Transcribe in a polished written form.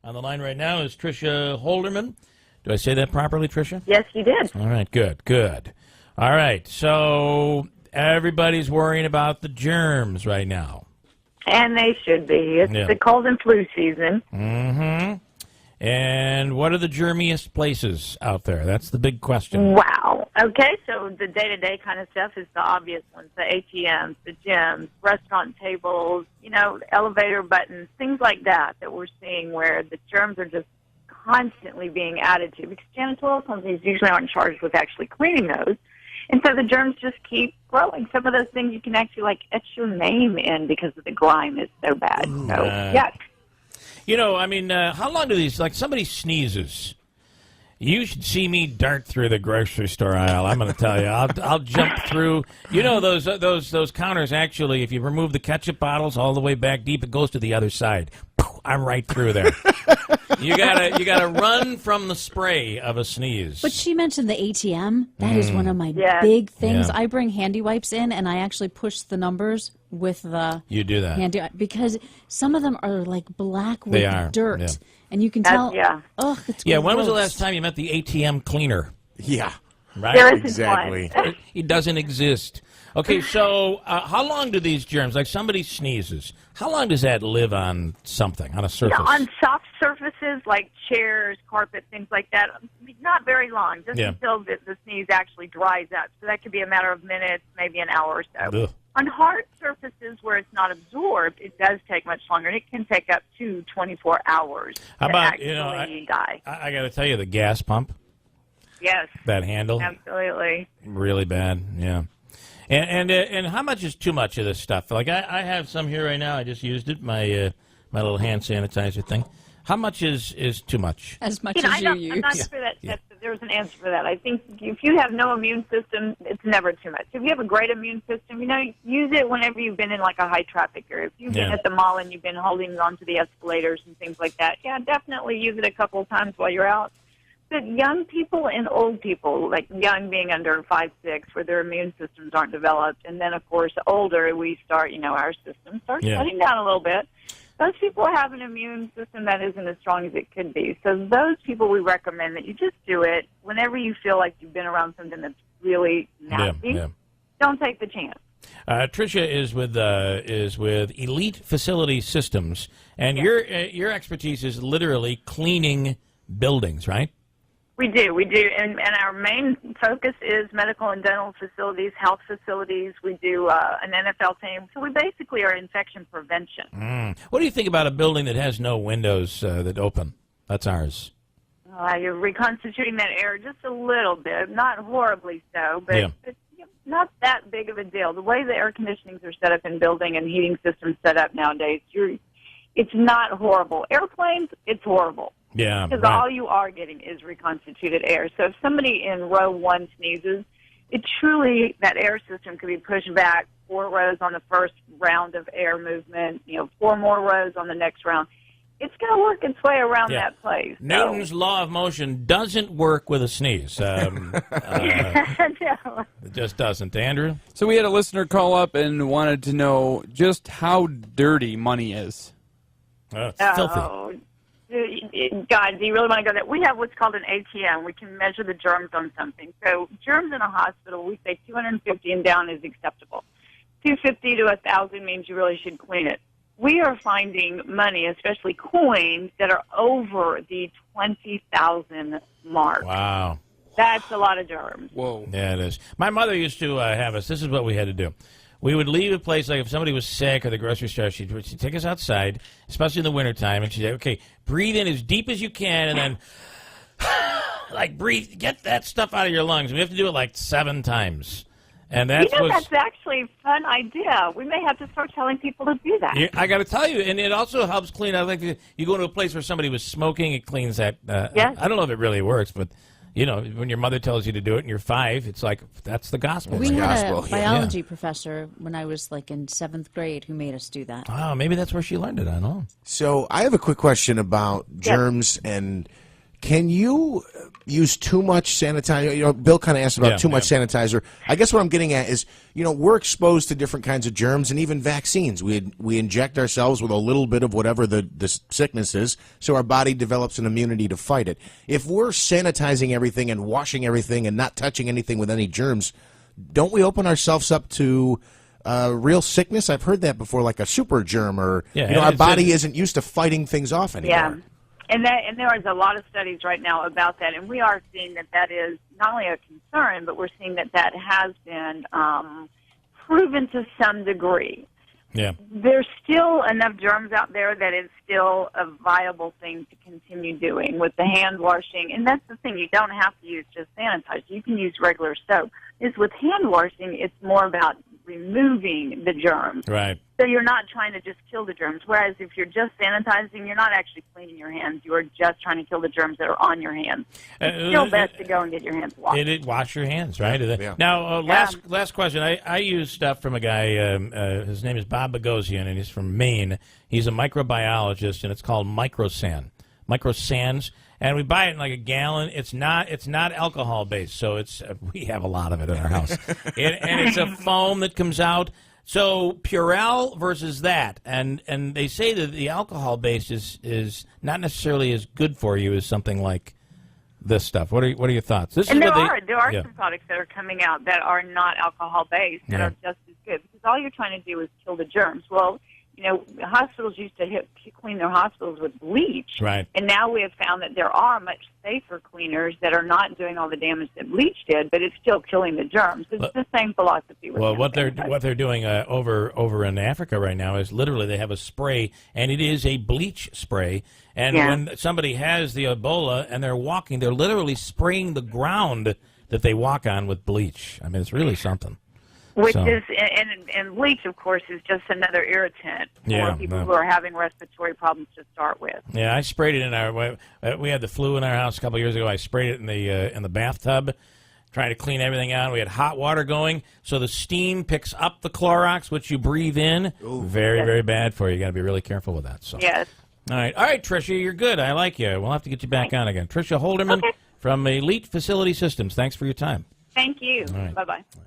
On the line right now is Tricia Holderman. Do I say that properly, Tricia? Yes, you did. All right, good. All right, so everybody's worrying about the germs right now. And they should be. It's the cold and flu season. Mm-hmm. And what are the germiest places out there? That's the big question. Wow. Okay, so the day-to-day kind of stuff is the obvious ones, the ATMs, the gyms, restaurant tables, elevator buttons, things like that we're seeing where the germs are just constantly being added to because janitorial companies usually aren't charged with actually cleaning those. And so the germs just keep growing. Some of those things you can actually, etch your name in because of the grime is so bad. So, yuck. How long do these, somebody sneezes, you should see me dart through the grocery store aisle. I'm going to tell you. I'll jump through. Those counters, actually, if you remove the ketchup bottles all the way back deep, it goes to the other side. I'm right through there. You gotta run from the spray of a sneeze. But she mentioned the ATM. That is one of my big things. Yeah. I bring handy wipes in, and I actually push the numbers with the handy because some of them are like black with dirt, and you can tell. It's when was the last time you met the ATM cleaner? Yeah, right. There isn't exactly. It doesn't exist. Okay, so how long do these germs, like somebody sneezes, how long does that live on something, on a surface? On soft surfaces like chairs, carpet, things like that, not very long, just until the sneeze actually dries up. So that could be a matter of minutes, maybe an hour or so. Ugh. On hard surfaces where it's not absorbed, it does take much longer. It can take up to 24 hours how about, actually die. I got to tell you, the gas pump. Yes. That handle. Absolutely. Really bad, yeah. And how much is too much of this stuff? Like I have some here right now. I just used it, my little hand sanitizer thing. How much is too much? As much as you use. I'm not sure that there's an answer for that. I think if you have no immune system, it's never too much. If you have a great immune system, use it whenever you've been in a high traffic area. If you've been at the mall and you've been holding onto the escalators and things like that, definitely use it a couple of times while you're out. But young people and old people, like young being under 5, 6, where their immune systems aren't developed, and then, of course, older, we start, our system starts shutting down a little bit. Those people have an immune system that isn't as strong as it could be. So those people, we recommend that you just do it whenever you feel like you've been around something that's really nasty. Don't take the chance. Tricia is with Elite Facility Systems, and your expertise is literally cleaning buildings, right? We do, and our main focus is medical and dental facilities, health facilities. We do an NFL team, so we basically are infection prevention. What do you think about a building that has no windows that open? That's ours. You're reconstituting that air just a little bit, not horribly so, but not that big of a deal. The way the air conditionings are set up in building and heating systems set up nowadays, it's not horrible. Airplanes, it's horrible. Yeah, because all you are getting is reconstituted air. So if somebody in row 1 sneezes, that air system could be pushed back 4 rows on the first round of air movement, 4 more rows on the next round. It's going to work its way around that place. Newton's law of motion doesn't work with a sneeze. No. It just doesn't. Andrew? So we had a listener call up and wanted to know just how dirty money is. It's filthy. God, do you really want to go there? We have what's called an ATM. We can measure the germs on something. So germs in a hospital, we say 250 and down is acceptable. 250 to 1,000 means you really should clean it. We are finding money, especially coins, that are over the 20,000 mark. Wow. That's a lot of germs. Whoa. Yeah, it is. My mother used to have us. This is what we had to do. We would leave a place, like if somebody was sick or the grocery store, she'd take us outside, especially in the wintertime, and she'd say, okay, breathe in as deep as you can, and then, breathe, get that stuff out of your lungs. We have to do it 7 times. And that's actually a fun idea. We may have to start telling people to do that. I got to tell you, and it also helps clean out. Like you go to a place where somebody was smoking, it cleans that. I don't know if it really works, but when your mother tells you to do it and you're 5, it's like that's the gospel. We had a biology professor when I was in 7th grade who made us do that. Oh, maybe that's where she learned it. I don't know. So I have a quick question about germs and Can you use too much sanitizer? You know, Bill kind of asked about too much sanitizer. I guess what I'm getting at is, you know, we're exposed to different kinds of germs and even vaccines. We inject ourselves with a little bit of whatever the sickness is, so our body develops an immunity to fight it. If we're sanitizing everything and washing everything and not touching anything with any germs, don't we open ourselves up to real sickness? I've heard that before, like a super germ, or you know, our body isn't used to fighting things off anymore. Yeah. And there is a lot of studies right now about that, and we are seeing that is not only a concern, but we're seeing that has been proven to some degree. Yeah. There's still enough germs out there that it's still a viable thing to continue doing with the hand washing. And that's the thing, you don't have to use just sanitizer. You can use regular soap. Is with hand washing, it's more about removing the germs. Right. So you're not trying to just kill the germs. Whereas if you're just sanitizing, you're not actually cleaning your hands. You're just trying to kill the germs that are on your hands. It's still best to go and get your hands washed. Wash your hands, right? Yeah. Now, last question. I use stuff from a guy, his name is Bob Bogosian, and he's from Maine. He's a microbiologist, and it's called Microsan. Microsans. And we buy it in like a gallon. It's not alcohol based, so we have a lot of it in our house. And it's a foam that comes out. So Purell versus that, and they say that the alcohol based is not necessarily as good for you as something like this stuff. What are your thoughts? There are some products that are coming out that are not alcohol based that are just as good, because all you're trying to do is kill the germs. Well, you know, hospitals used to clean their hospitals with bleach. Right. And now we have found that there are much safer cleaners that are not doing all the damage that bleach did, but it's still killing the germs. It's the same philosophy. With what they're doing over in Africa right now is literally they have a spray, and it is a bleach spray. And when somebody has the Ebola and they're walking, they're literally spraying the ground that they walk on with bleach. I mean, it's really something. Which is, and bleach, of course, is just another irritant for people who are having respiratory problems to start with. Yeah, I sprayed it in we had the flu in our house a couple of years ago. I sprayed it in the bathtub, trying to clean everything out. We had hot water going, so the steam picks up the Clorox, which you breathe in. Ooh. Very, very bad for you. You got to be really careful with that. So. Yes. All right, Tricia, you're good. I like you. We'll have to get you back on again. Tricia Holderman from Elite Facility Systems. Thanks for your time. Thank you. Right. Bye-bye.